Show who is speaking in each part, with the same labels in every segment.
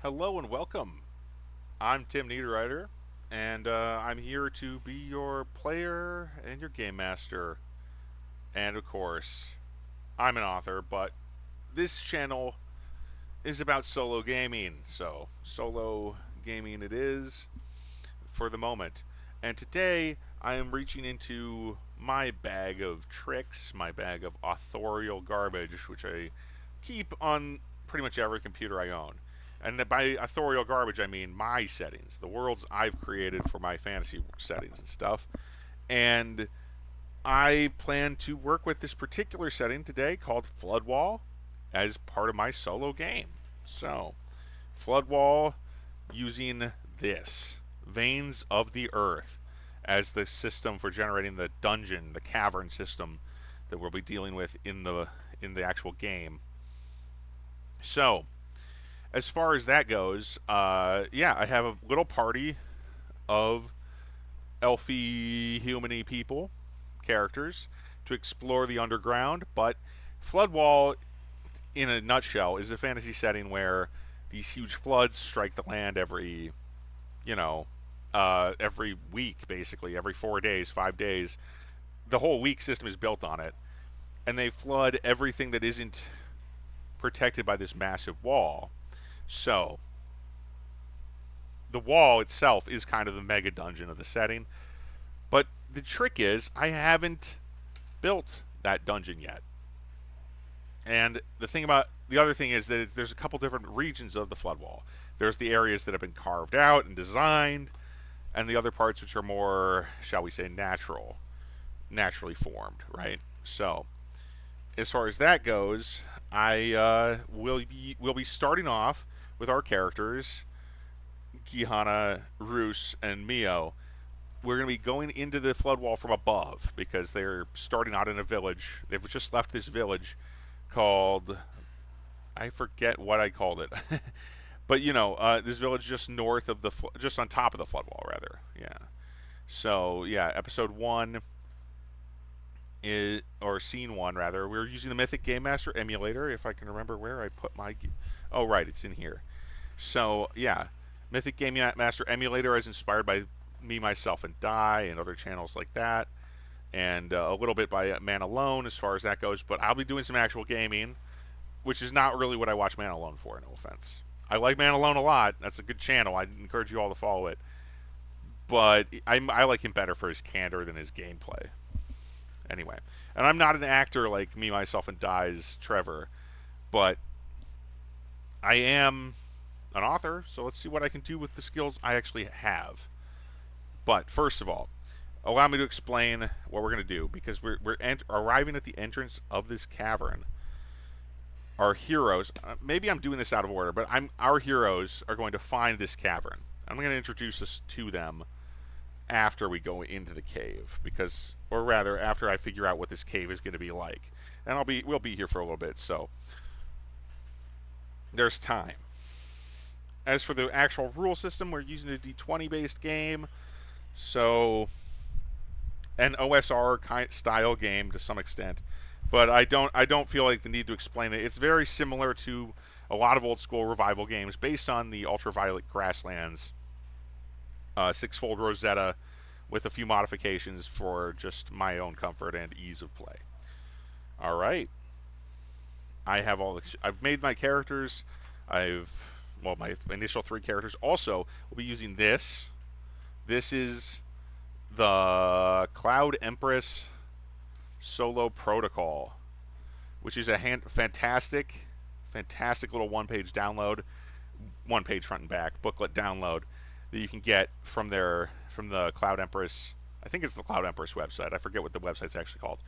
Speaker 1: Hello and welcome. I'm Tim Niederriter, and I'm here to be your player and your game master. And of course, I'm an author, but this channel is about solo gaming, so solo gaming it is for the moment. And today, I am reaching into my bag of tricks, my bag of authorial garbage, which I keep on pretty much every computer I own. And by authorial garbage, I mean my settings, the worlds I've created for my fantasy settings and stuff. And I plan to work with this particular setting today called Floodwall as part of my solo game. So, Floodwall using this Veins of the Earth as the system for generating the dungeon, the cavern system that we'll be dealing with in the actual game. So, as far as that goes, yeah, I have a little party of elfy, humany people, characters, to explore the underground. But Floodwall, in a nutshell, is a fantasy setting where these huge floods strike the land you know, every week, basically, every 4 days, 5 days. The whole week system is built on it. And they flood everything that isn't protected by this massive wall. So, the wall itself is kind of the mega dungeon of the setting. But the trick is, I haven't built that dungeon yet. And the other thing is that there's a couple different regions of the flood wall. There's the areas that have been carved out and designed, and the other parts which are more, shall we say, naturally formed, right? So, as far as that goes, I will be starting off with our characters, Gihana, Roos, and Mio. We're going to be going into the flood wall from above because they're starting out in a village. They've just left this village called, I forget what I called it, but this village just north of just on top of the flood wall, rather. Yeah. So yeah, episode 1 is, or scene 1 rather. We're using the Mythic Game Master emulator. If I can remember where I put my, oh right, it's in here. So yeah, Mythic Game Master emulator is inspired by me, myself, and Die, and other channels like that, and a little bit by Man Alone as far as that goes. But I'll be doing some actual gaming, which is not really what I watch Man Alone for. No offense, I like Man Alone a lot. That's a good channel. I encourage you all to follow it. But I like him better for his candor than his gameplay. Anyway, and I'm not an actor like me, myself, and Die's Trevor, but I am an author. So let's see what I can do with the skills I actually have. But first of all, allow me to explain what we're going to do, because we're arriving at the entrance of this cavern. Our heroes, maybe I'm doing this out of order, but our heroes are going to find this cavern. I'm going to introduce us to them after we go into the cave, or rather, after I figure out what this cave is going to be like. And we'll be here for a little bit, so there's time. As for the actual rule system, we're using a D20 based game. So, an OSR style game to some extent, but I don't feel like the need to explain it. It's very similar to a lot of old school revival games based on the Ultraviolet Grasslands six-fold Rosetta, with a few modifications for just my own comfort and ease of play. All right, I've made my characters. My initial 3 characters. Also, we'll be using this. This is the Cloud Empress Solo Protocol, which is a fantastic little one-page download, one-page front and back booklet download that you can get from the Cloud Empress. I think it's the Cloud Empress website. I forget what the website's actually called,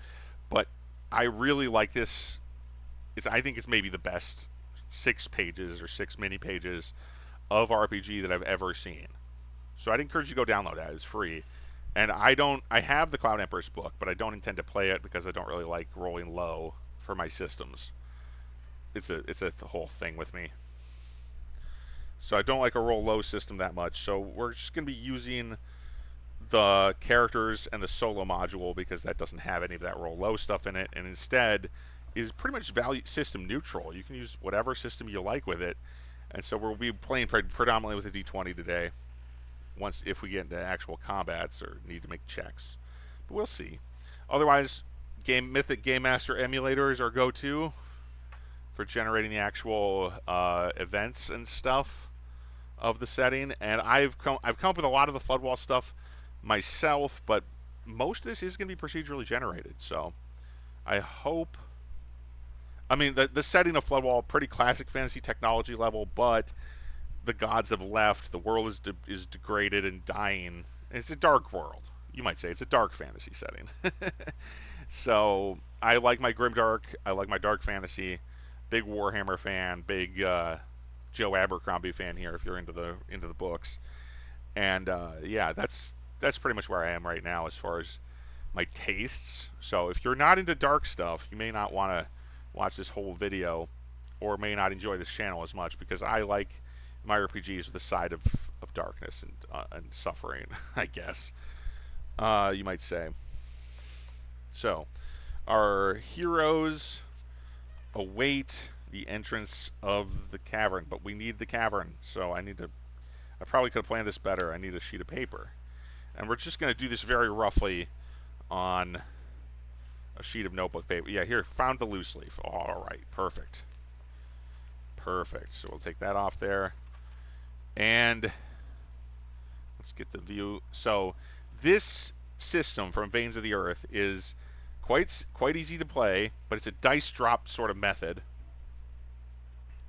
Speaker 1: but I really like this. I think it's maybe the best 6 pages or 6 mini pages of RPG that I've ever seen. So I'd encourage you to go download that. It's free. And I have the Cloud Empress book, but I don't intend to play it because I don't really like rolling low for my systems. It's a whole thing with me. So I don't like a roll low system that much. So we're just going to be using the characters and the solo module because that doesn't have any of that roll low stuff in it, and instead is pretty much value system neutral. You can use whatever system you like with it. And so we'll be playing predominantly with a D20 today. Once if we get into actual combats or need to make checks, but we'll see. Otherwise, Mythic Game Master emulator is our go-to for generating the actual events and stuff of the setting. And I've come up with a lot of the Floodwall stuff myself, but most of this is going to be procedurally generated. So I hope. I mean, the setting of Floodwall, pretty classic fantasy technology level, but the gods have left. The world is degraded and dying. It's a dark world. You might say it's a dark fantasy setting. So I like my grimdark. I like my dark fantasy. Big Warhammer fan. Big Joe Abercrombie fan here. If you're into the books, and yeah, that's pretty much where I am right now as far as my tastes. So if you're not into dark stuff, you may not want to watch this whole video, or may not enjoy this channel as much, because I like my RPGs with a side of darkness and suffering, I guess you might say. So our heroes await the entrance of the cavern, but we need the cavern, so I probably could have planned this better. I need a sheet of paper, and we're just going to do this very roughly on a sheet of notebook paper. Yeah, here, found the loose leaf. All right, perfect. So we'll take that off there, and let's get the view. So this system from Veins of the Earth is quite easy to play, but it's a dice drop sort of method.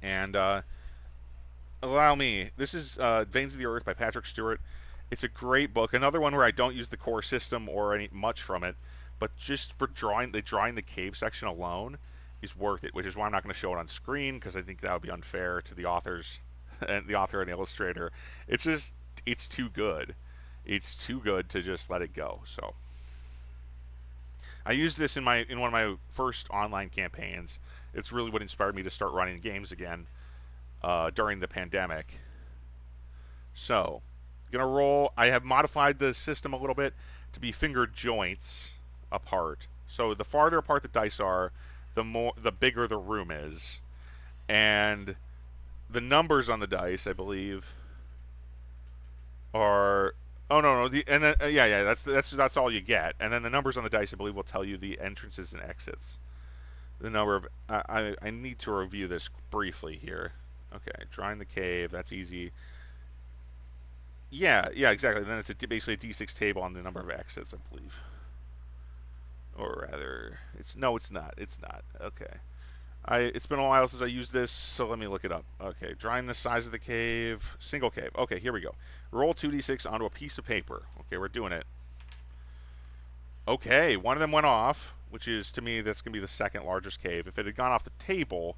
Speaker 1: And allow me. This is Veins of the Earth by Patrick Stewart. It's a great book. Another one where I don't use the core system or any much from it, but just for drawing the cave section alone is worth it. Which is why I'm not going to show it on screen, because I think that would be unfair to the authors and the author and illustrator. It's too good. It's too good to just let it go. So I used this in one of my first online campaigns. It's really what inspired me to start running games again during the pandemic. So gonna roll. I have modified the system a little bit to be finger joints apart. So the farther apart the dice are, the bigger the room is, and the numbers on the dice, I believe, are and then yeah, that's all you get, and then the numbers on the dice, I believe, will tell you the entrances and exits. The number of I need to review this briefly here. Okay, drawing the cave, that's easy. Yeah, exactly. Then it's basically a D6 table on the number of exits, I believe. Or rather, it's not. Okay. It's been a while since I used this, so let me look it up. Okay, drawing the size of the cave, single cave. Okay, here we go. Roll 2d6 onto a piece of paper. Okay, we're doing it. Okay, one of them went off, which is, to me, that's going to be the second largest cave. If it had gone off the table,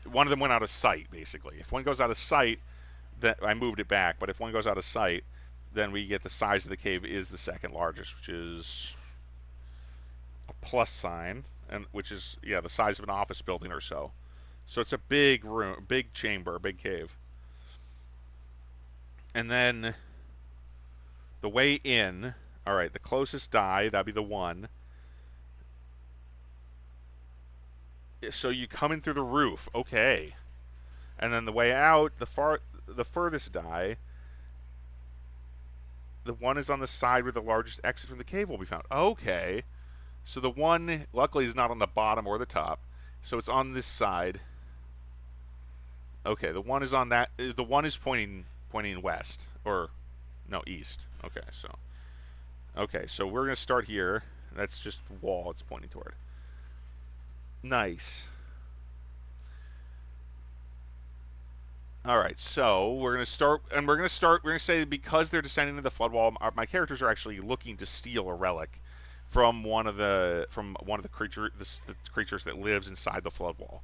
Speaker 1: one of them went out of sight, basically. If one goes out of sight, then I moved it back, but if one goes out of sight, then we get the size of the cave is the second largest, which is a plus sign, and which is, yeah, the size of an office building or so. So it's a big room, big chamber, big cave. And then the way in, all right, the closest die, that'd be the 1. So you come in through the roof, okay. And then the way out, the furthest die, the 1 is on the side where the largest exit from the cave will be found. Okay. So the 1, luckily, is not on the bottom or the top. So it's on this side. Okay, the 1 is on that. The 1 is pointing west. Or, no, east. Okay, so we're going to start here. That's just wall it's pointing toward. Nice. Alright, so we're going to start, and we're going to say, because they're descending into the Floodwall, my characters are actually looking to steal a relic from one of the creatures that lives inside the Floodwall,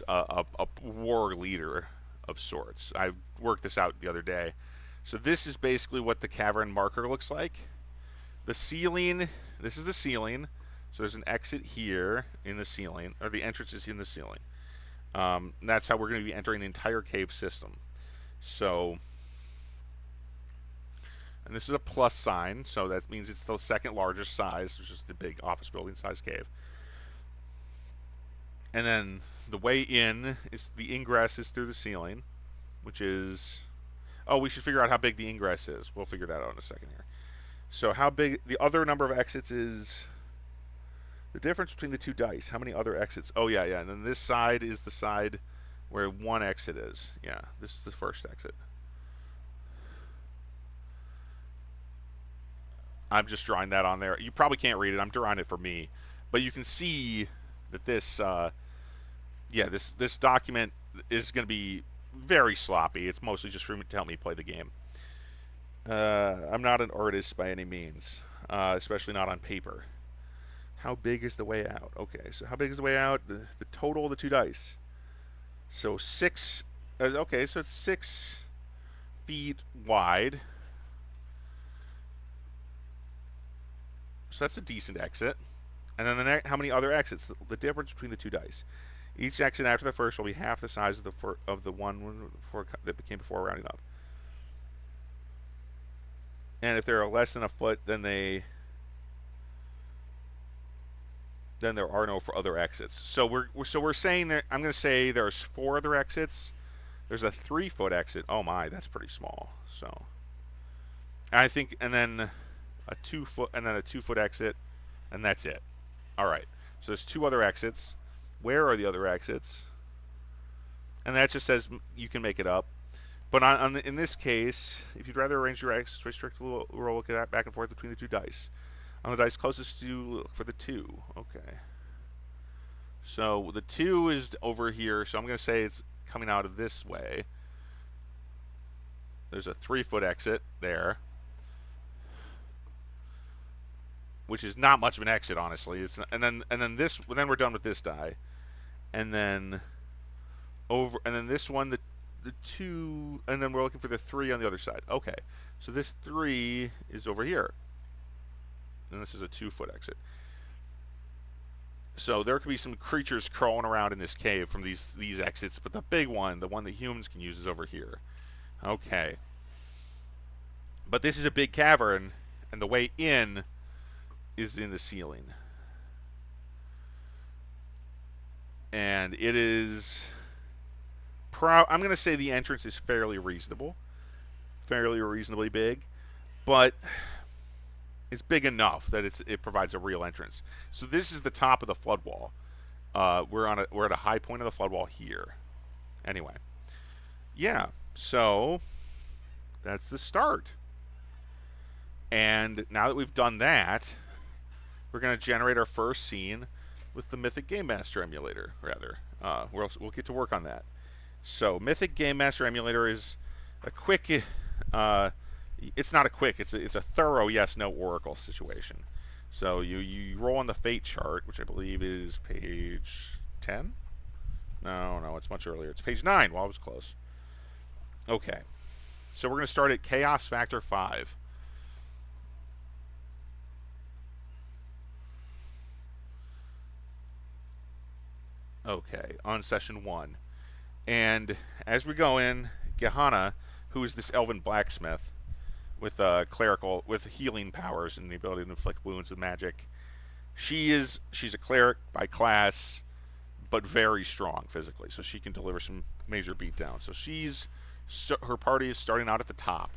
Speaker 1: a war leader of sorts. I worked this out the other day. So this is basically what the cavern marker looks like. The ceiling, this is the ceiling. So there's an exit here in the ceiling, or the entrance is in the ceiling. That's how we're going to be entering the entire cave system. So, and this is a plus sign, so that means it's the second largest size, which is the big office building size cave. And then the way in is, the ingress is through the ceiling. which is... Oh, we should figure out how big the ingress is. We'll figure that out in a second here. So how big... The other number of exits is... The difference between the two dice. How many other exits? Oh, yeah, yeah. And then this side is the side where one exit is. Yeah, this is the first exit. I'm just drawing that on there. You probably can't read it. I'm drawing it for me. But you can see that this, this document is going to be very sloppy. It's mostly just for me to help me play the game. I'm not an artist by any means, especially not on paper. How big is the way out? Okay, so how big is the way out? The total of the two dice. So 6... okay, so it's 6 feet wide. So that's a decent exit. And then how many other exits? The difference between the two dice. Each exit after the first will be half the size of the one that became before rounding up. And if there are less than a foot, then there are no other exits. So we're saying that I'm going to say there's 4 other exits. There's a 3-foot exit. Oh my, that's pretty small. So I think, and then a 2-foot exit, and that's it. All right. So there's 2 other exits. Where are the other exits? And that just says you can make it up. But in this case, if you'd rather arrange your exits, restrict the roll back and forth between the 2 dice. On the dice closest to look for the 2. Okay. So the 2 is over here, so I'm going to say it's coming out of this way. There's a 3-foot exit there, which is not much of an exit, honestly. It's not, and then we're done with this die, and then this one, the 2, and then we're looking for the 3 on the other side. Okay, so this 3 is over here, and this is a 2-foot exit. So there could be some creatures crawling around in this cave from these exits, but the big one, the one that humans can use, is over here. Okay. But this is a big cavern, and the way in is in the ceiling. And it is... I'm going to say the entrance is fairly reasonable. Fairly reasonably big. But it's big enough that it provides a real entrance. So this is the top of the floodwall. We're at a high point of the floodwall here. Anyway. Yeah. So that's the start. And now that we've done that, we're going to generate our first scene with the Mythic Game Master emulator, rather. We'll get to work on that. So, Mythic Game Master emulator is a quick... it's not a quick, it's a thorough yes-no oracle situation. So, you roll on the fate chart, which I believe is page 10? No, it's much earlier. It's page 9. Well, I was close. Okay. So, we're going to start at Chaos Factor 5. Okay, on session 1. And as we go in, Gehenna, who is this elven blacksmith with with healing powers and the ability to inflict wounds with magic, she's a cleric by class, but very strong physically, so she can deliver some major beatdowns. So her party is starting out at the top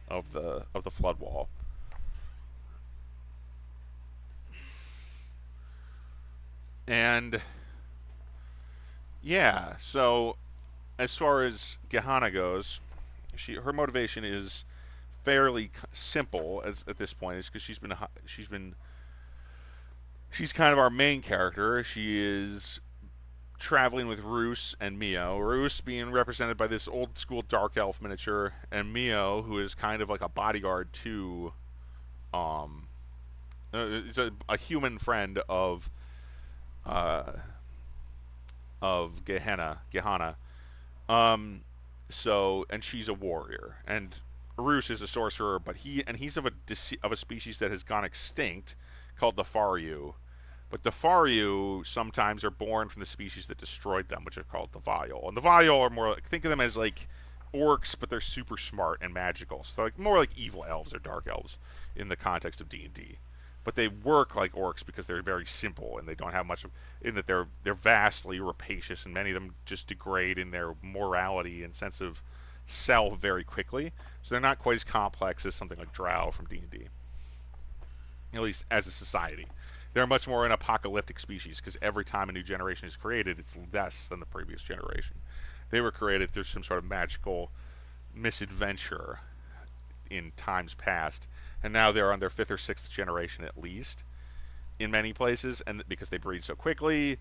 Speaker 1: of the flood wall. And yeah, so as far as Gehenna goes, her motivation is fairly simple at this point. Is because she's kind of our main character. She is traveling with Roos and Mio. Roos being represented by this old school dark elf miniature, and Mio, who is kind of like a bodyguard to it's a human friend of Gehenna. And she's a warrior, and Roos is a sorcerer, but he's of a species that has gone extinct, called the Faru. But the Faru sometimes are born from the species that destroyed them, which are called the Vile. And the Vile are more, think of them as like orcs, but they're super smart and magical. So they're like more like evil elves or dark elves in the context of D&D. But they work like orcs because they're very simple and they don't have much in that they're vastly rapacious, and many of them just degrade in their morality and sense of sell very quickly, so they're not quite as complex as something like Drow from D&D, at least as a society. They're much more an apocalyptic species because every time a new generation is created, it's less than the previous generation. They were created through some sort of magical misadventure in times past, and now they're on their fifth or sixth generation at least in many places, and because they breed so quickly,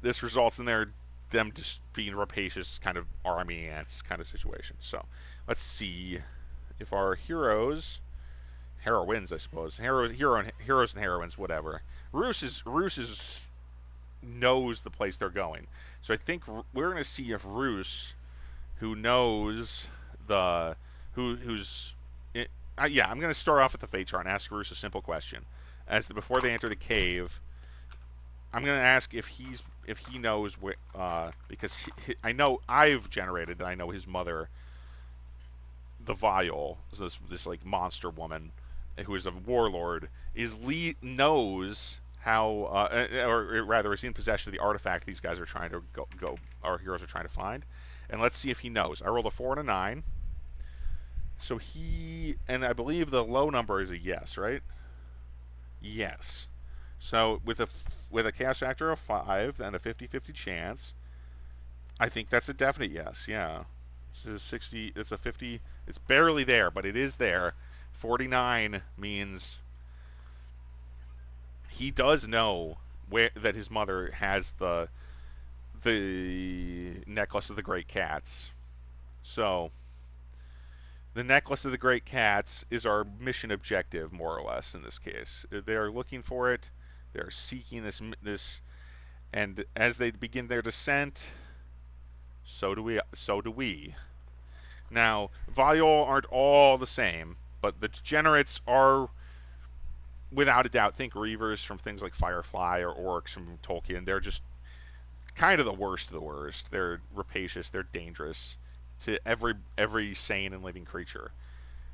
Speaker 1: this results in them just being rapacious kind of army ants kind of situation. So let's see if our heroines, I suppose, heroes and heroines, whatever. Roos knows the place they're going, so I think we're going to see if Roos, who knows the who's yeah, I'm going to start off with the fate chart and ask Roos a simple question. Before they enter the cave, I'm going to ask if he knows where, because I know I've generated that I know his mother, the Vial, this like monster woman, who is a warlord, knows how, or rather, is in possession of the artifact these guys are trying to go. Our heroes are trying to find, and let's see if he knows. I rolled a 4 and a 9, so and I believe the low number is a yes, right? Yes. So with a cast factor of 5 and a 50-50 chance, I think that's a definite yes. Yeah. It's a 60. It's a 50. It's barely there, but it is there. 49 means he does know that his mother has the necklace of the great cats. So the necklace of the great cats is our mission objective, more or less, in this case. They are looking for it. They're seeking this, and as they begin their descent, so do we. Now, Viol aren't all the same, but the degenerates are, without a doubt, think Reavers from things like Firefly or Orcs from Tolkien. They're just kind of the worst of the worst. They're rapacious. They're dangerous to every sane and living creature.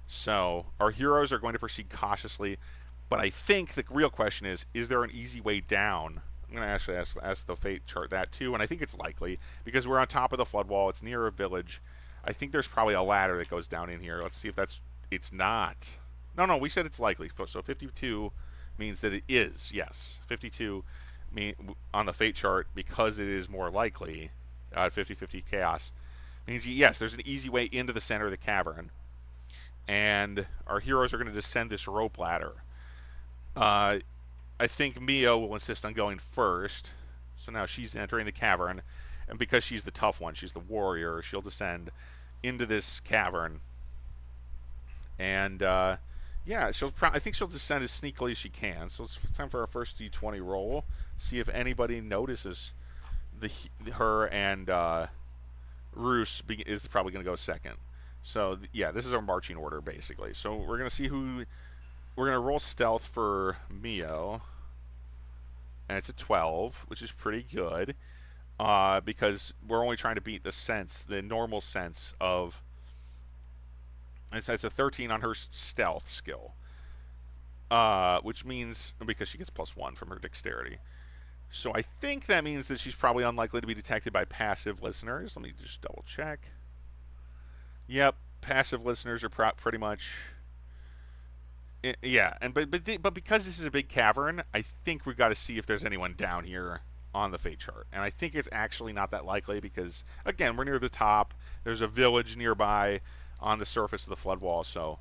Speaker 1: So our heroes are going to proceed cautiously, but I think the real question is there an easy way down? I'm going to actually ask the fate chart that too, and I think it's likely because we're on top of the Floodwall. It's near a village. I think there's probably a ladder that goes down in here. Let's see if it's not. No, we said it's likely. So 52 means that it is, yes. 52 on the fate chart, because it is more likely, 50-50 chaos, means yes, there's an easy way into the center of the cavern. And our heroes are going to descend this rope ladder. I think Mio will insist on going first. So now she's entering the cavern. And because she's the tough one, she's the warrior, she'll descend into this cavern. And, yeah, I think she'll descend as sneakily as she can. So it's time for our first D20 roll. See if anybody notices her, and Roos is probably going to go second. So, yeah, this is our marching order, basically. So we're going to see who... We're going to roll stealth for Mio. And it's a 12, which is pretty good. Because we're only trying to beat the normal sense of... It's a 13 on her stealth skill. Which means... Because she gets +1 from her dexterity. So I think that means that she's probably unlikely to be detected by passive listeners. Let me just double check. Yep, passive listeners are pretty much... Yeah, but because this is a big cavern, I think we've got to see if there's anyone down here on the fate chart. And I think it's actually not that likely because, again, we're near the top. There's a village nearby on the surface of the Floodwall, so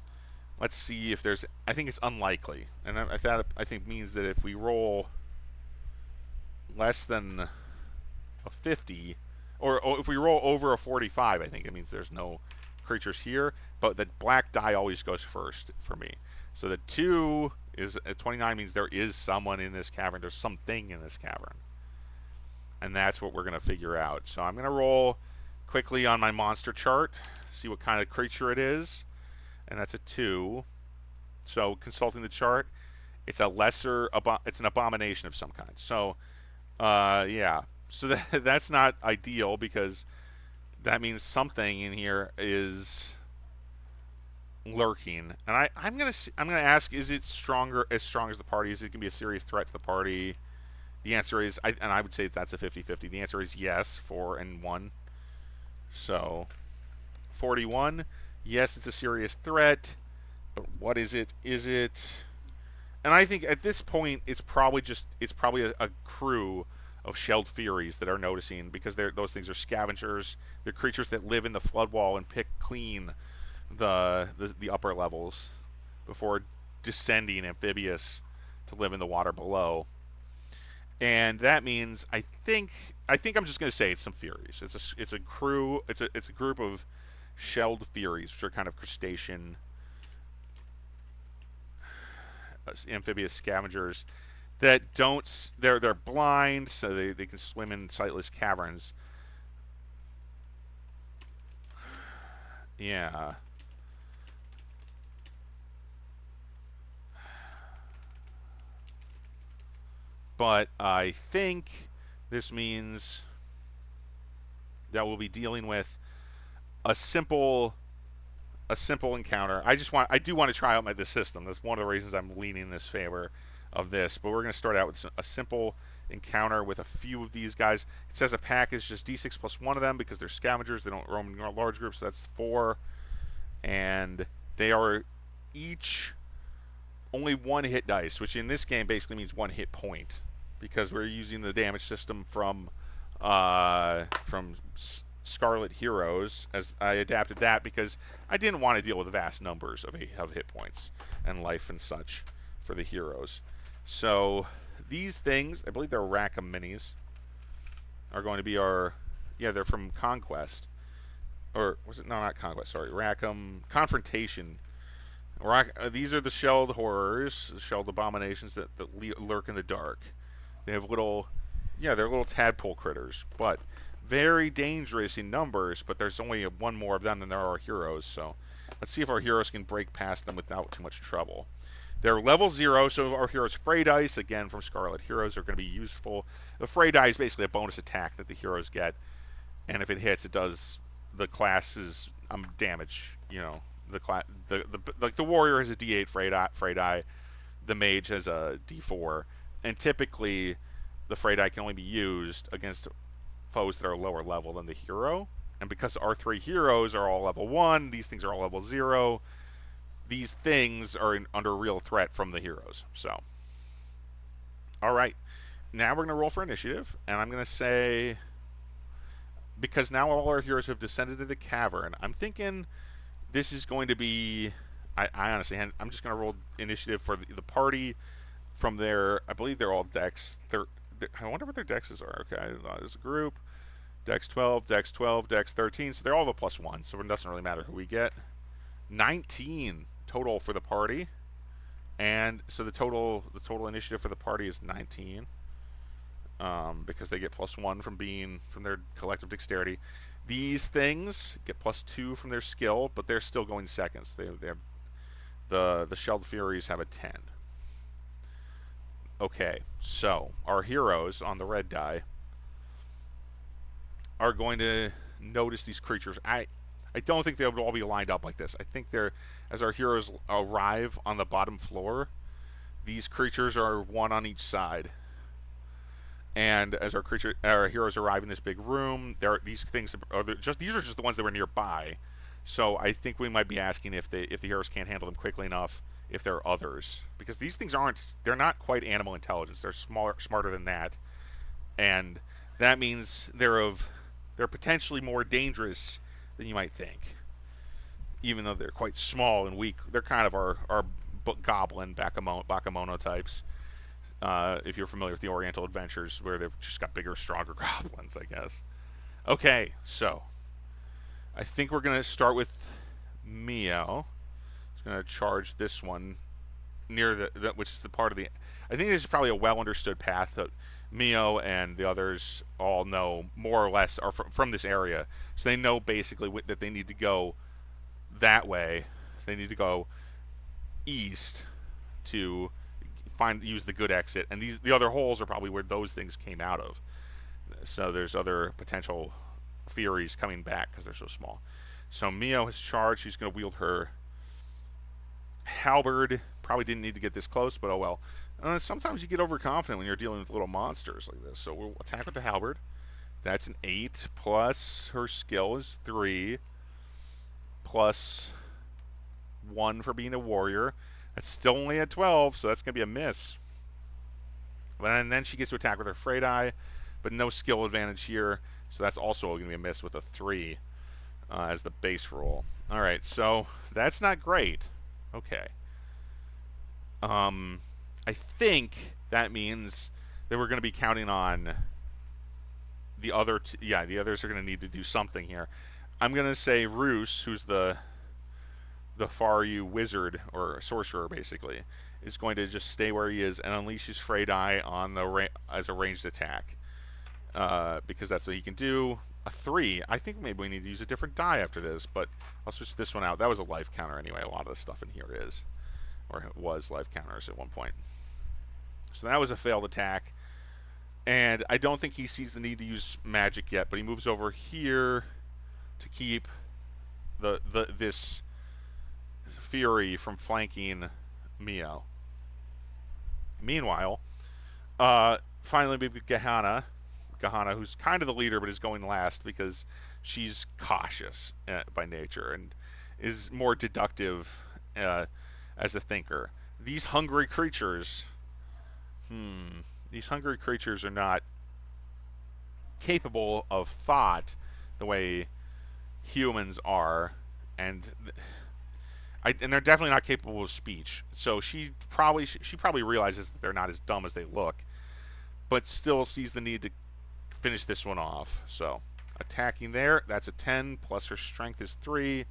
Speaker 1: let's see if there's... I think it's unlikely. And that, I think, means that if we roll less than a 50, or if we roll over a 45, I think it means there's no creatures here. But the black die always goes first for me. So the 2 is 29 means there is someone in this cavern. There's something in this cavern. And that's what we're going to figure out. So I'm going to roll quickly on my monster chart, see what kind of creature it is. And that's a 2. So consulting the chart, it's it's an abomination of some kind. So, yeah. So that's not ideal because that means something in here is lurking. And I'm gonna ask, is it as strong as the party? Is it gonna be a serious threat to the party? The answer is, I would say that's a 50-50. The answer is yes, 4 and 1. So 41. Yes, it's a serious threat, but what is it? Is it? And I think at this point, it's probably a crew of shelled furies that are noticing because those things are scavengers. They're creatures that live in the floodwall and pick clean the upper levels before descending amphibious to live in the water below. And that means I think I'm just going to say it's some furies. It's a crew. It's a group of shelled furies, which are kind of crustacean amphibious scavengers that don't. They're blind, so they can swim in sightless caverns. Yeah. But I think this means that we'll be dealing with a simple encounter. I do want to try out this system. That's one of the reasons I'm leaning in this favor of this. But we're going to start out with a simple encounter with a few of these guys. It says a pack is just d6 plus one of them because they're scavengers. They don't roam in large groups, so that's 4. And they are each only 1 hit dice, which in this game basically means 1 hit point because we're using the damage system from Scarlet Heroes. As I adapted that because I didn't want to deal with vast numbers of hit points and life and such for the heroes. So these things, I believe they're Rackham minis, are going to be our, yeah, they're from Conquest. Or was it? No, not Conquest, sorry. Rackham Confrontation. These are the shelled horrors, the shelled abominations that lurk in the dark. They have little, yeah, they're little tadpole critters, but very dangerous in numbers, but there's only 1 more of them than there are heroes, so let's see if our heroes can break past them without too much trouble. They're level 0, so our heroes' Fray Dice, again from Scarlet Heroes, are going to be useful. The Fray Die is basically a bonus attack that the heroes get, and if it hits, it does the class's damage. You know, like the warrior has a D8 Fray Die, the mage has a D4, and typically the Fray Die can only be used against foes that are lower level than the hero. And because our 3 heroes are all level 1, these things are all level 0. These things are under real threat from the heroes. So, all right, now we're going to roll for initiative, and I'm going to say, because now all our heroes have descended to the cavern, I'm thinking this is going to be, I honestly, I'm just going to roll initiative for the party from their, I believe they're all Dex. I wonder what their Dexes are. Okay, there's a group, Dex 12, Dex 12, Dex 13, so they're all of a +1, so it doesn't really matter who we get. 19 total for the party, and so the total initiative for the party is 19. Because they get +1 from their collective dexterity. These things get +2 from their skill, but they're still going seconds. They have the Shelled Furies have a 10. Okay, so our heroes on the red die are going to notice these creatures. I don't think they'll all be lined up like this. I think as our heroes arrive on the bottom floor, these creatures are 1 on each side. And as our heroes arrive in this big room, these are just the ones that were nearby. So I think we might be asking if the heroes can't handle them quickly enough, if there are others, because these things they're not quite animal intelligence. They're smarter than that, and that means they're potentially more dangerous than you might think. Even though they're quite small and weak, they're kind of our goblin Bakemono types. If you're familiar with the Oriental Adventures, where they've just got bigger, stronger goblins, I guess. Okay, so I think we're going to start with Mio. He's going to charge this one near which is the part of the. I think this is probably a well understood path that Mio and the others all know more or less are from this area, so they know basically that they need to go that way. They need to go east to use the good exit, and the other holes are probably where those things came out of. So there's other potential Furies coming back because they're so small. So Mio has charged. She's going to wield her halberd. Probably didn't need to get this close, but oh well. Sometimes you get overconfident when you're dealing with little monsters like this. So we'll attack with the halberd. That's an 8 plus her skill is 3. plus 1 for being a warrior. That's still only at 12, so that's going to be a miss. And then she gets to attack with her Frayed Eye, but no skill advantage here, so that's also going to be a miss with a 3 as the base roll. All right, so that's not great. Okay. I think that means that we're going to be counting on the other. The others are going to need to do something here. I'm going to say Roos, who's the Faru wizard or sorcerer, basically, is going to just stay where he is and unleash his Frayed Eye on the as a ranged attack, because that's what he can do. A 3. I think maybe we need to use a different die after this, but I'll switch this one out. That was a life counter anyway. A lot of the stuff in here is, or it was life counters at one point. So that was a failed attack, and I don't think he sees the need to use magic yet. But he moves over here to keep this Fury from flanking Mio. Meanwhile, finally we get Gehenna, who's kind of the leader but is going last because she's cautious by nature and is more deductive as a thinker. These hungry creatures are not capable of thought the way humans are, and they're definitely not capable of speech. So she probably realizes that they're not as dumb as they look, but still sees the need to finish this one off. So attacking there, that's a 10, plus her strength is 3,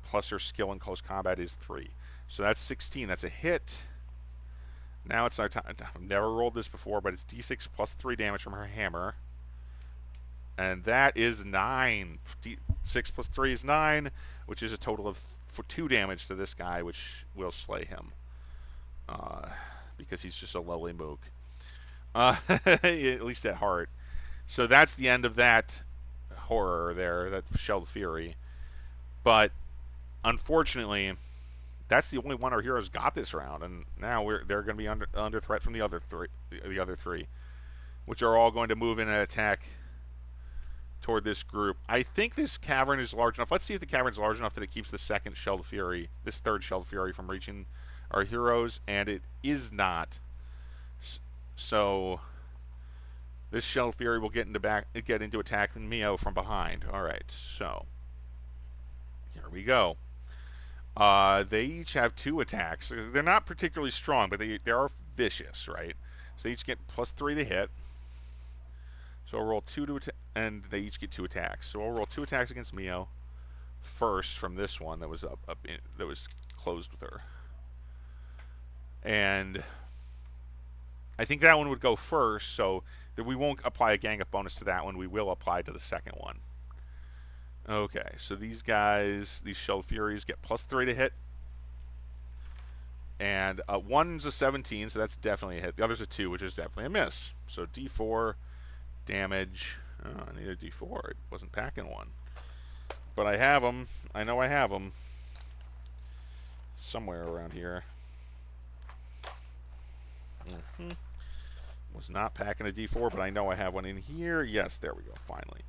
Speaker 1: plus her skill in close combat is 3. So that's 16. That's a hit. Now it's our time. I've never rolled this before, but it's d6 plus 3 damage from her hammer. And that is 9. D6 plus 3 is 9, which is a total of 2 damage to this guy, which will slay him. Because he's just a lowly mook. At least at heart. So that's the end of that horror there, that Shelled Fury. But unfortunately, that's the only one our heroes got this round, and now they're going to be under threat from the other three, which are all going to move in and attack toward this group. I think this cavern is large enough. Let's see if the cavern is large enough that it keeps this third Shelled Fury from reaching our heroes, and it is not. So this Shelled Fury will get into attacking Mio from behind. All right, so here we go. They each have 2 attacks. They're not particularly strong, but they are vicious, right? So they each get plus 3 to hit. So I'll roll 2 to attack, and they each get 2 attacks. So I'll roll 2 attacks against Mio first from this one that was that was closed with her. And I think that one would go first, so that we won't apply a gang up bonus to that one. We will apply to the second one. Okay, so these guys, these Shelled Furies, get plus 3 to hit. And one's a 17, so that's definitely a hit. The other's a 2, which is definitely a miss. So D4 damage. Oh, I need a D4. I wasn't packing one. But I have them. I know I have them. Somewhere around here. Was not packing a D4, but I know I have one in here. Yes, there we go, finally.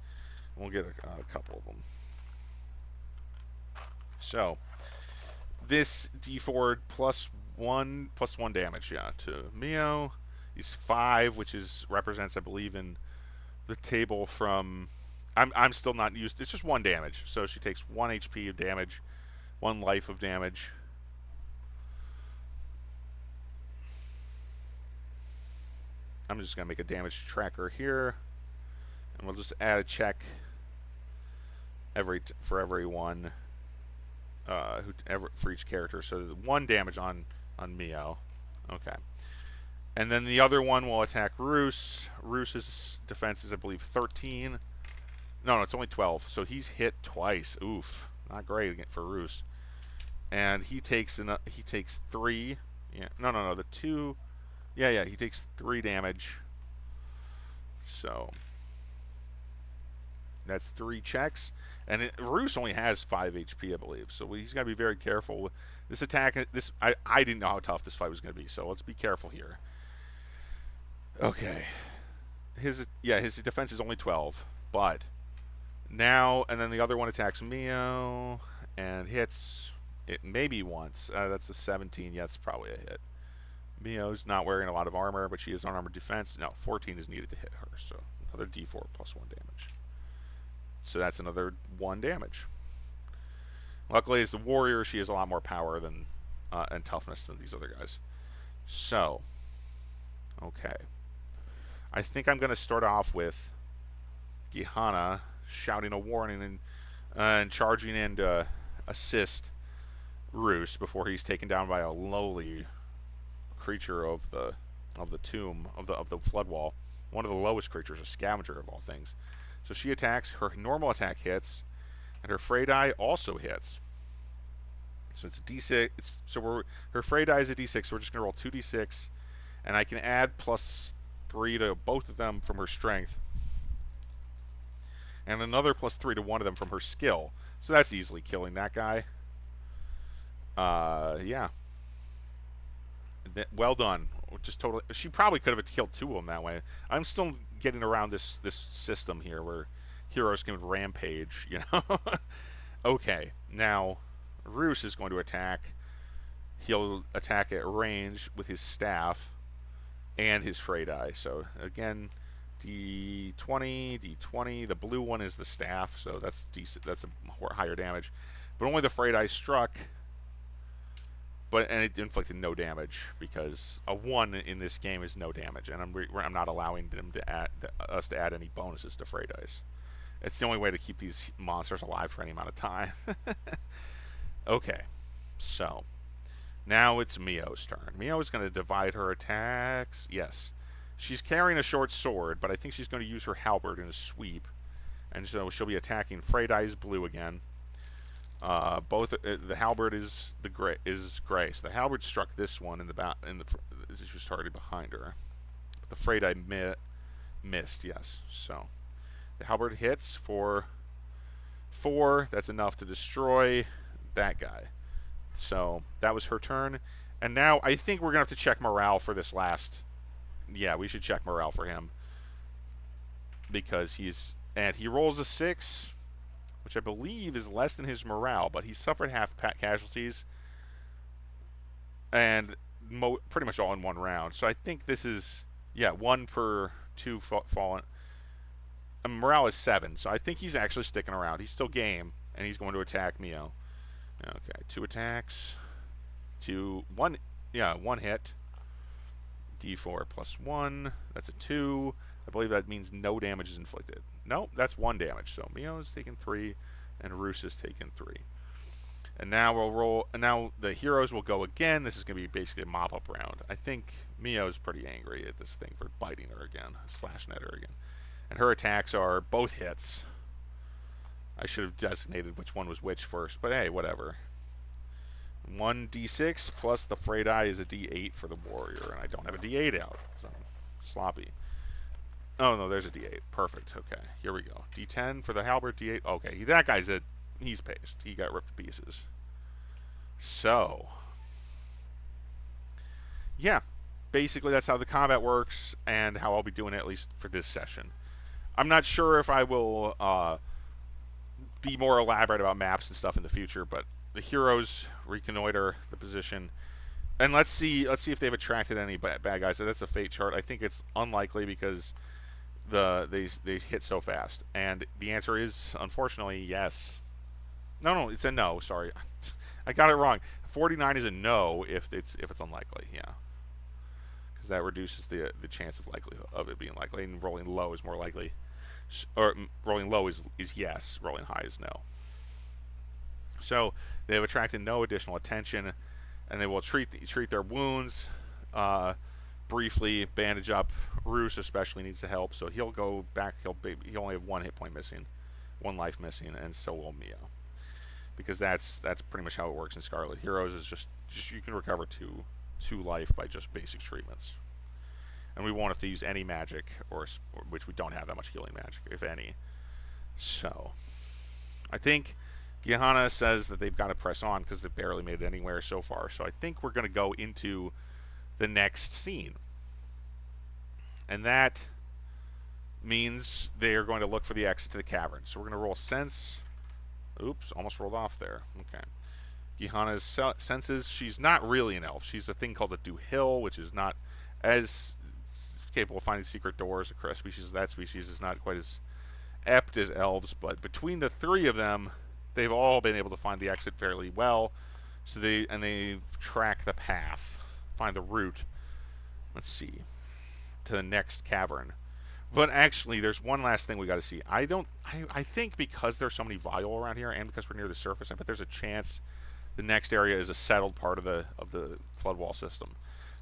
Speaker 1: We'll get a couple of them. So, this D4 plus 1 damage, to Mio. He's 5, which represents, I believe, in the table from... I'm still not used... It's just 1 damage. So she takes 1 HP of damage, 1 life of damage. I'm just going to make a damage tracker here. And we'll just add a check for everyone, for each character. So 1 damage on Mio. Okay. And then the other one will attack Roos. Roos's defense is, I believe, 13. No, it's only 12. So he's hit twice. Oof. Not great for Roos. And he takes 3. Yeah. No. The 2. Yeah. He takes 3 damage. So that's 3 checks. And Roos only has 5 HP, I believe. So he's got to be very careful. This attack, I didn't know how tough this fight was going to be. So let's be careful here. Okay. His defense is only 12. But now, and then the other one attacks Mio. and hits it maybe once. That's a 17. Yeah, that's probably a hit. Mio's not wearing a lot of armor, but she has unarmored defense. No, 14 is needed to hit her, so another d4 plus 1 damage. So that's another 1 damage. Luckily, as the warrior, she has a lot more power than and toughness than these other guys. So, okay. I think I'm going to start off with Gihana shouting a warning and charging in to assist Roos before he's taken down by a lowly creature of the tomb of the Floodwall. One of the lowest creatures, a scavenger of all things. So she attacks. Her normal attack hits, and her Frey die also hits. So it's a d6. Her Frey die is a d6. So we're just gonna roll 2d6, and I can add +3 to both of them from her strength, and another +3 to one of them from her skill. So that's easily killing that guy. Yeah. Well done. Just totally. She probably could have killed 2 of them that way. I'm still getting around this system here where heroes can rampage. You know. Okay. Now, Roos is going to attack. He'll attack at range with his staff and his Frey die. So again, D20, D20. The blue one is the staff, so that's decent. That's a higher damage, but only the Frey die struck. And it inflicted no damage because a 1 in this game is no damage, and I'm not allowing them to us to add any bonuses to Frey dice. It's the only way to keep these monsters alive for any amount of time. Okay, so now it's Mio's turn. Mio is going to divide her attacks. Yes, she's carrying a short sword, but I think she's going to use her halberd in a sweep, and so she'll be attacking Frey dice blue again. The halberd is gray. So the halberd struck this one she was targeted behind her. The Frey die missed. Yes. So the halberd hits for 4. That's enough to destroy that guy. So that was her turn. And now I think we're gonna have to check morale for this last. Yeah, we should check morale for him because he rolls a 6. Which I believe is less than his morale, but he suffered half casualties, and pretty much all in 1 round. So I think this is 1 per 2 fallen. And morale is 7, so I think he's actually sticking around. He's still game, and he's going to attack Mio. Okay, 2 attacks, 1 hit. D4 plus 1. That's a 2. I believe that means no damage is inflicted. Nope, that's 1 damage. So Mio's taken 3, and Roos is taken 3. And now we'll roll. And now the heroes will go again. This is going to be basically a mop-up round. I think Mio's pretty angry at this thing for biting her again, slashing at her again. And her attacks are both hits. I should have designated which one was which first, but hey, whatever. 1d6 plus the Frey die is a d8 for the warrior, and I don't have a d8 out, so I'm sloppy. Oh, no, there's a d8. Perfect. Okay, here we go. d10 for the halberd, d8. Okay, that guy's he's paced. He got ripped to pieces. So, yeah, basically that's how the combat works and how I'll be doing it, at least for this session. I'm not sure if I will be more elaborate about maps and stuff in the future, but the heroes reconnoiter the position. And let's see if they've attracted any bad guys. So that's a fate chart. I think it's unlikely because they hit so fast. And the answer is, unfortunately, yes. No, it's a no. Sorry, I got it wrong. 49 is a no if it's unlikely. Yeah, because that reduces the chance of likelihood of it being likely. And rolling low is more likely, or rolling low is yes. Rolling high is no. So they have attracted no additional attention, and they will treat their wounds. Briefly bandage up. Roos especially needs the help, so he'll go back. He'll only have 1 hit point missing, 1 life missing, and so will Mio, because that's pretty much how it works in Scarlet Heroes. Is just you can recover 2 life by just basic treatments, and we won't have to use any magic, or which we don't have that much healing magic, if any. So I think Gihana says that they've got to press on because they've barely made it anywhere so far. So I think we're going to go into the next scene. And that means they are going to look for the exit to the cavern. So we're going to roll sense Oops, almost rolled off there. Okay. Gihana's senses, she's not really an elf. She's a thing called a Duhill, which is not as capable of finding secret doors. A species that species is not quite as apt as elves, but between the three of them, they've all been able to find the exit fairly well. So they track the path, find the route. Let's see, to the next cavern. But actually, there's one last thing we got to see. I think because there's so many Vial around here, and because we're near the surface, I bet there's a chance the next area is a settled part of the Floodwall system.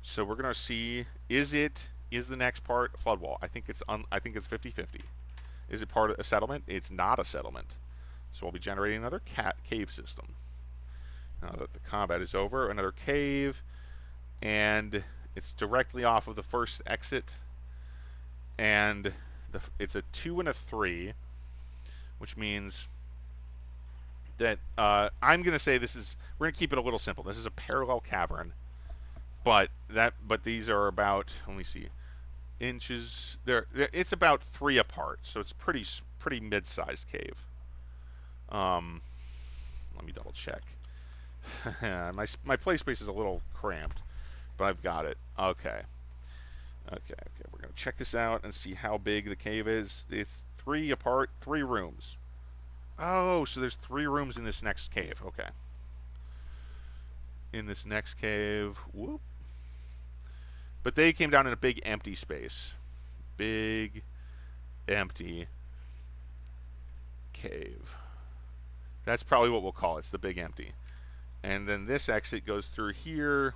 Speaker 1: So we're gonna see, is the next part Floodwall? I think it's 50-50. Is it part of a settlement? It's not a settlement. So we'll be generating another cave system. Now that the combat is over, another cave, and it's directly off of the first exit, and it's a 2 and a 3, which means that I'm going to say we're going to keep it a little simple. This is a parallel cavern, but these are about, let me see, inches. It's about 3 apart, so it's pretty mid-sized cave. Let me double check. my play space is a little cramped, but I've got it. Okay. We're gonna check this out and see how big the cave is. It's 3 apart, 3 rooms. Oh, so there's 3 rooms in this next cave. Okay. In this next cave, whoop. But they came down in a big empty space. Big, empty cave. That's probably what we'll call it. It's the big empty. And then this exit goes through here.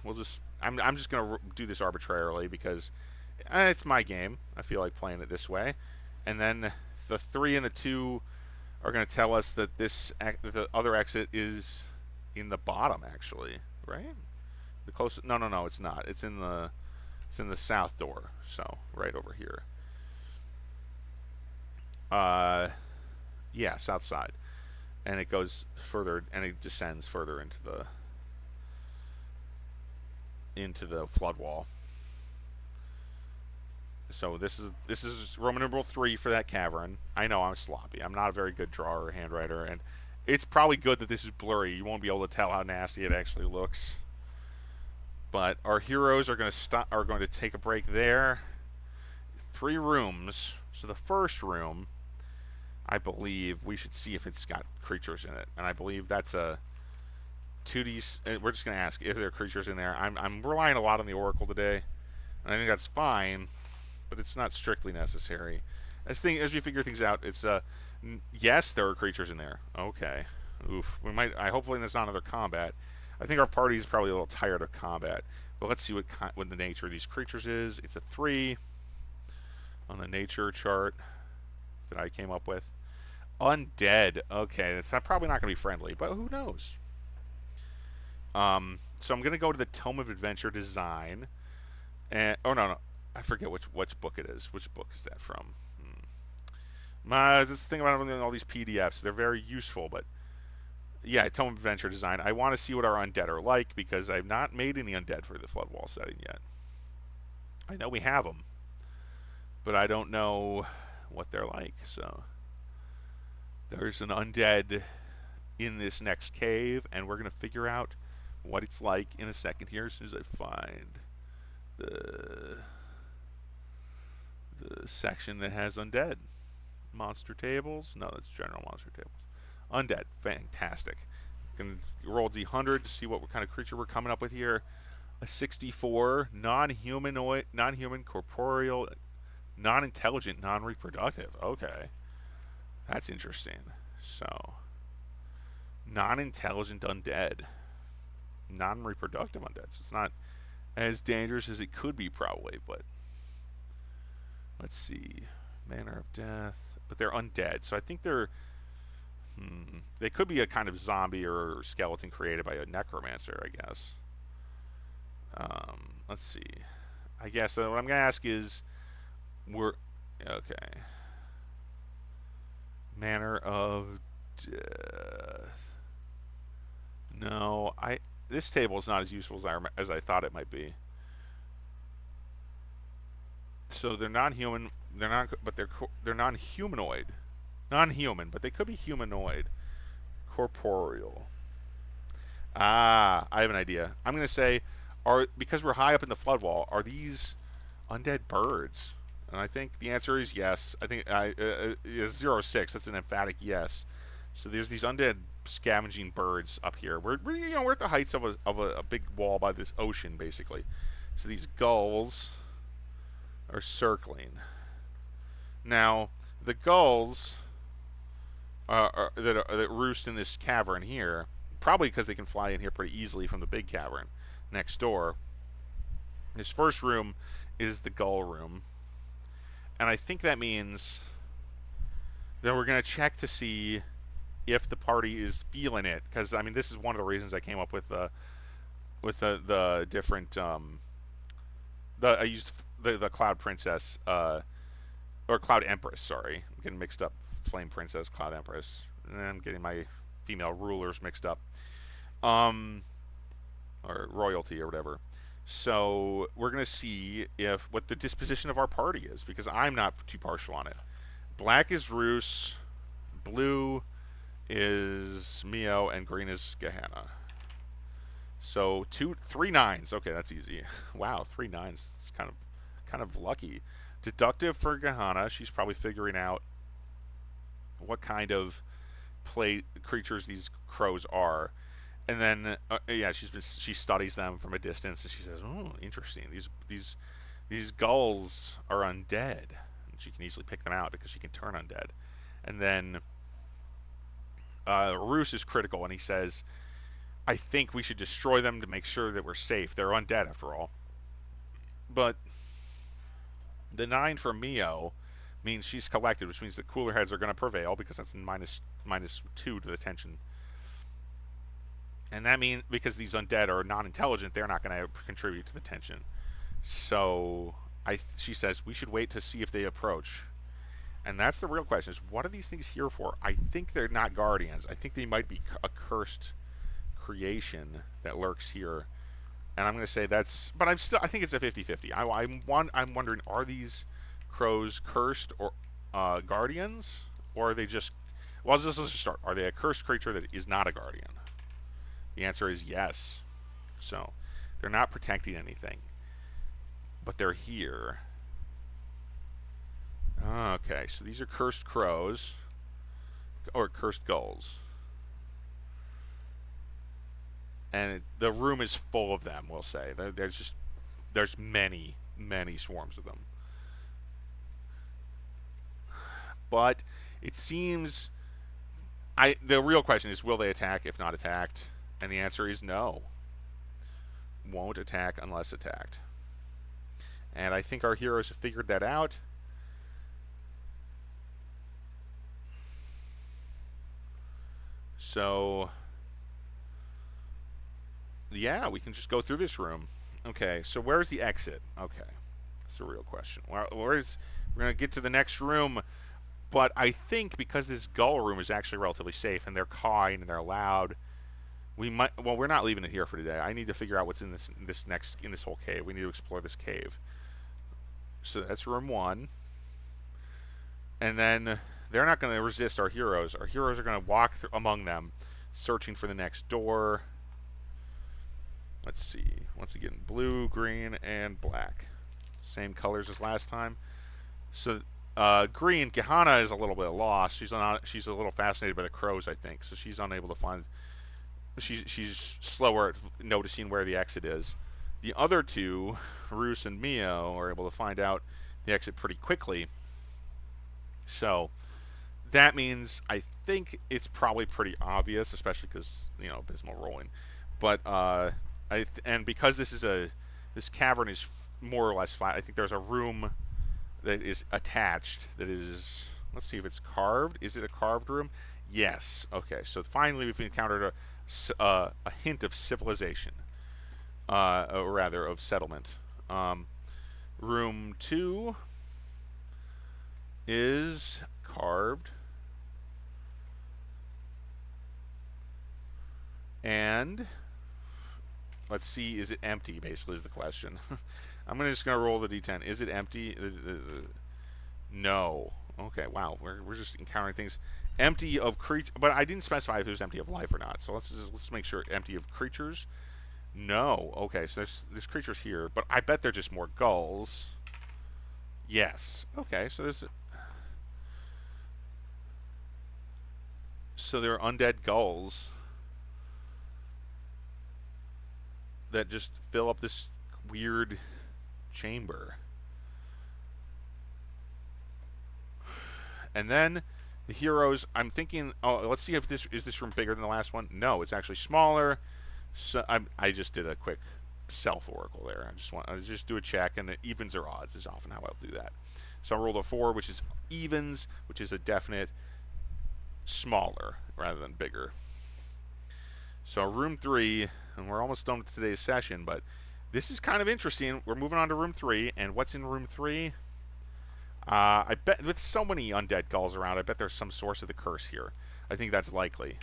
Speaker 1: I'm just gonna do this arbitrarily because it's my game. I feel like playing it this way. And then the 3 and the 2 are going to tell us that the other exit is in the bottom, actually, right? The closest. No, it's not. It's in the south door. So right over here. Yeah, south side, and it goes further, and it descends further into the flood wall. So this is Roman numeral 3 for that cavern. I know I'm sloppy. I'm not a very good drawer or handwriter, and it's probably good that this is blurry. You won't be able to tell how nasty it actually looks. But our heroes are going to take a break there. 3 rooms. So the first room, I believe we should see if it's got creatures in it, and I believe that's a 2D. We're just going to ask if there are creatures in there. I'm relying a lot on the Oracle today, and I think that's fine, but it's not strictly necessary. As we figure things out, it's yes, there are creatures in there. Okay, oof. Hopefully there's not another combat. I think our party is probably a little tired of combat, but let's see what the nature of these creatures is. It's a 3 on the nature chart that I came up with. Undead. Okay, that's probably not going to be friendly, but who knows? So I'm going to go to the Tome of Adventure Design, and no, I forget which book it is. Which book is that from? This thing about all these PDFs, they're very useful, but yeah, Tome of Adventure Design. I want to see what our undead are like because I've not made any undead for the Floodwall setting yet. I know we have them, but I don't know what they're like. So there's an undead in this next cave, and we're gonna figure out what it's like in a second here as soon as I find the section that has undead. Monster tables? No, that's general monster tables. Undead. Fantastic. Gonna roll D100 to see what kind of creature we're coming up with here. A 64, non-humanoid, non-human, corporeal, non-intelligent, non-reproductive. Okay. That's interesting. So, non-intelligent undead. Non-reproductive undead. So it's not as dangerous as it could be probably, but let's see. Manner of death. But they're undead, so I think they could be a kind of zombie or skeleton created by a necromancer, I guess. Let's see. I guess what I'm going to ask is, okay. Manner of death. No, this table is not as useful as I thought it might be. So they're non-human. They're non-humanoid. Non-human, but they could be humanoid. Corporeal. Ah, I have an idea. I'm going to say, because we're high up in the floodwall, are these undead birds? And I think the answer is yes. I think 06. That's an emphatic yes. So there's these undead scavenging birds up here. We're at the heights of a big wall by this ocean, basically. So these gulls are circling. Now the gulls that roost in this cavern here, probably because they can fly in here pretty easily from the big cavern next door. This first room is the gull room, and I think that means that we're going to check to see if the party is feeling it, because I mean this is one of the reasons I came up with the different I used the Cloud Princess or Cloud Empress. Sorry, I'm getting mixed up. Flame Princess, Cloud Empress, and I'm getting my female rulers mixed up, or royalty or whatever. So we're gonna see what the disposition of our party is, because I'm not too partial on it. Black is Roos, blue is Mio, and green is Gehenna. So 3 9s. Okay, that's easy. Wow, 3 9s. It's kind of lucky. Deductive for Gehenna. She's probably figuring out what kind of creatures these crows are, and then yeah, she studies them from a distance, and she says, "Oh, interesting. These gulls are undead." And she can easily pick them out because she can turn undead. And then Roos is critical, and he says, "I think we should destroy them to make sure that we're safe. They're undead after all." But the 9 for Mio means she's collected, which means the cooler heads are going to prevail, because that's minus 2 to the tension. And that means because these undead are non-intelligent, they're not going to contribute to the tension. So she says we should wait to see if they approach. And that's the real question: is what are these things here for? I think they're not guardians. I think they might be a cursed creation that lurks here. And I'm going to say that's, but I think it's a 50-50. I'm wondering, are these crows cursed or guardians, or are they just, well, let's just start. Are they a cursed creature that is not a guardian? The answer is yes. So they're not protecting anything, but they're here. Okay, so these are cursed crows, or cursed gulls, and the room is full of them. We'll say there's many swarms of them. But it seems the real question is, will they attack if not attacked? And the answer is no. Won't attack unless attacked. And I think our heroes have figured that out. So yeah, we can just go through this room. Okay, so where's the exit? Okay, that's the real question. We're going to get to the next room. But I think because this gull room is actually relatively safe, and they're cawing and they're loud, we might. Well, we're not leaving it here for today. I need to figure out what's in this whole cave. We need to explore this cave. So that's room 1, and then they're not going to resist our heroes. Our heroes are going to walk among them, searching for the next door. Let's see. Once again, blue, green, and black. Same colors as last time. So. Green, Gehenna is a little bit lost. She's a little fascinated by the crows, I think. So she's unable to find. She's slower at noticing where the exit is. The other two, Roos and Mio, are able to find out the exit pretty quickly. So that means I think it's probably pretty obvious, especially because abysmal rolling. But and because this cavern is more or less flat, I think there's a room that is attached, that is, let's see if it's carved. Is it a carved room? Yes. Okay, so finally we've encountered a hint of civilization, or rather of settlement. Room 2 is carved, and let's see, is it empty, basically, is the question. I'm just going to roll the d10. Is it empty? No. Okay, wow. We're just encountering things empty of creature, but I didn't specify if it was empty of life or not. So let's make sure empty of creatures. No. Okay, so there's creatures here, but I bet they're just more gulls. Yes. Okay, so there are undead gulls that just fill up this weird chamber. And then the heroes, I'm thinking, oh, let's see if this room bigger than the last one. No, it's actually smaller. So I just did a quick self oracle there. I just do a check, and the evens or odds is often how I'll do that. So I rolled a 4, which is evens, which is a definite smaller rather than bigger. So room 3, and we're almost done with today's session, but this is kind of interesting. We're moving on to room 3, and what's in room 3? I bet with so many undead gulls around, I bet there's some source of the curse here. I think that's likely.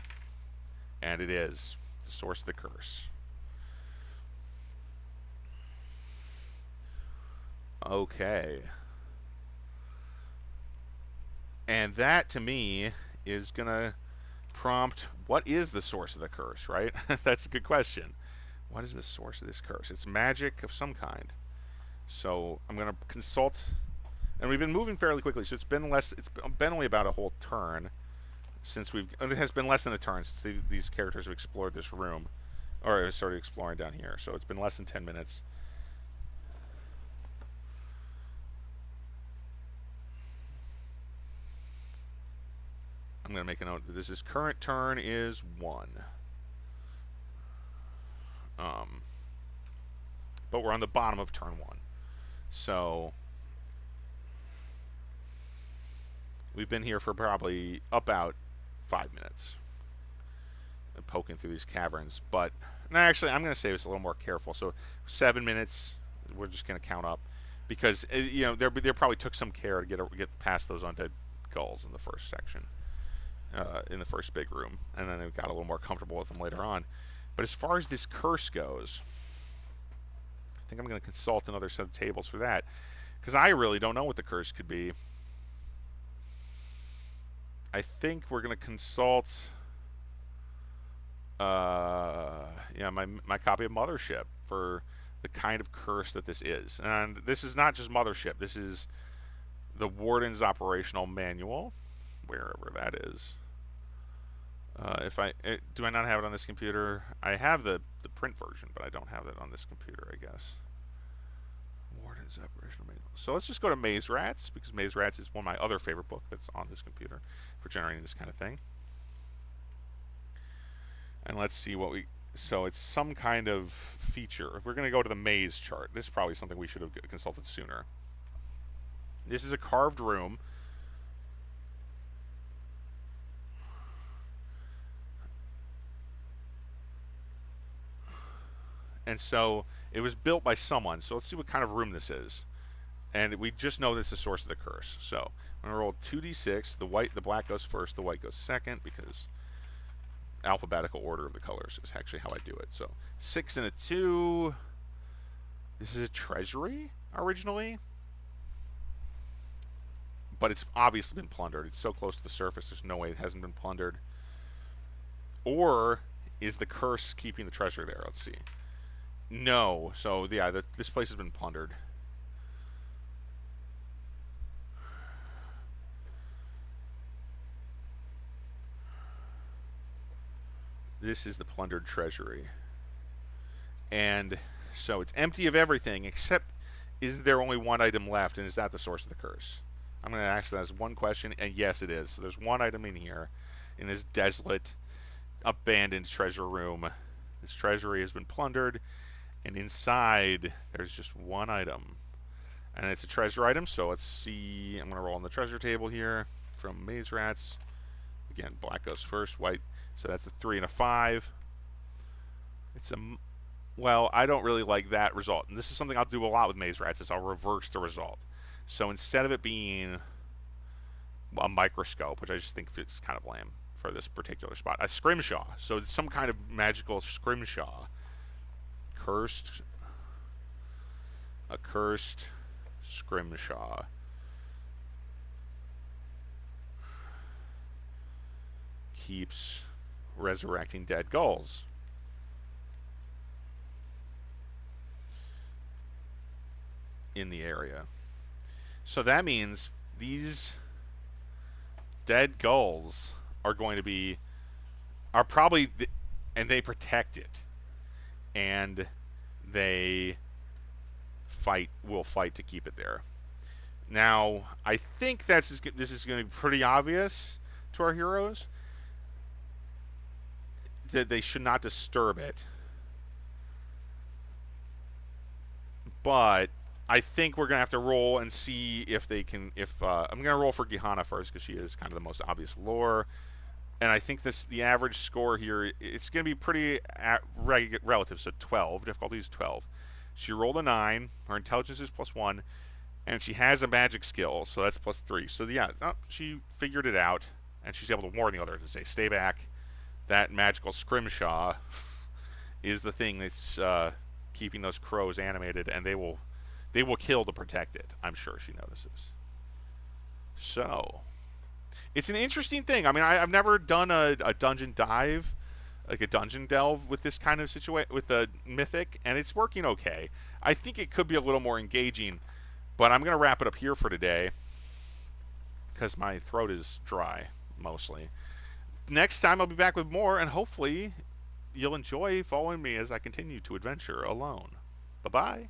Speaker 1: And it is the source of the curse. Okay. And that, to me, is going to prompt, what is the source of the curse, right? That's a good question. What is the source of this curse? It's magic of some kind. So I'm going to consult, and we've been moving fairly quickly, so it's been only about a whole turn since it has been less than a turn since these characters have explored this room, or started exploring down here, so it's been less than 10 minutes. I'm going to make a note that this current turn is 1. But we're on the bottom of turn 1. So we've been here for probably about 5 minutes. Poking through these caverns. But no, actually, I'm going to say it's a little more careful. So 7 minutes, we're just going to count up. Because, they probably took some care to get past those undead gulls in the first section. In the first big room, and then they got a little more comfortable with them later on. But as far as this curse goes, I think I'm going to consult another set of tables for that, because I really don't know what the curse could be. I think we're going to consult, my copy of Mothership for the kind of curse that this is. And this is not just Mothership. This is the Warden's Operational Manual, wherever that is. Do I not have it on this computer? I have the print version, but I don't have it on this computer, I guess. Warden's Operational Manual. So let's just go to Maze Rats, because Maze Rats is one of my other favorite books that's on this computer for generating this kind of thing. And let's see what so it's some kind of feature. We're going to go to the maze chart. This is probably something we should have consulted sooner. This is a carved room. And so it was built by someone. So let's see what kind of room this is. And we just know this is the source of the curse. So I'm going to roll 2d6. The black goes first, the white goes second, because alphabetical order of the colors is actually how I do it. So 6 and a 2. This is a treasury originally, but it's obviously been plundered. It's so close to the surface, there's no way it hasn't been plundered. Or is the curse keeping the treasure there? Let's see. No. So yeah, this place has been plundered. This is the plundered treasury. And so it's empty of everything, except, is there only one item left, and is that the source of the curse? I'm going to ask that as one question, and yes, it is. So there's one item in here, in this desolate, abandoned treasure room. This treasury has been plundered, and inside there's just one item. And it's a treasure item, so let's see. I'm going to roll on the treasure table here from Maze Rats. Again, black goes first, white. So that's a 3 and a 5. Well, I don't really like that result. And this is something I'll do a lot with Maze Rats, is I'll reverse the result. So instead of it being a microscope, which I just think fits kind of lame for this particular spot, a scrimshaw. So it's some kind of magical scrimshaw. A cursed scrimshaw. keeps resurrecting dead gulls. In the area. So that means these dead gulls are going to be are probably and they protect it, and they will fight to keep it there. Now, I think this is going to be pretty obvious to our heroes that they should not disturb it. But I think we're going to have to roll and see if they can. I'm going to roll for Gehenna first because she is kind of the most obvious lore. And I think the average score here, it's going to be pretty relative. So 12, difficulty is 12. She rolled a 9. Her intelligence is +1. And she has a magic skill, so that's +3. So yeah, she figured it out. And she's able to warn the others and say, stay back. That magical scrimshaw is the thing that's keeping those crows animated, and they will kill to protect it. I'm sure she notices. So it's an interesting thing. I mean, I've never done a dungeon dive, like a dungeon delve with this kind of situation with the mythic, and it's working okay. I think it could be a little more engaging, but I'm gonna wrap it up here for today because my throat is dry mostly. Next time I'll be back with more, and hopefully you'll enjoy following me as I continue to adventure alone. Bye-bye.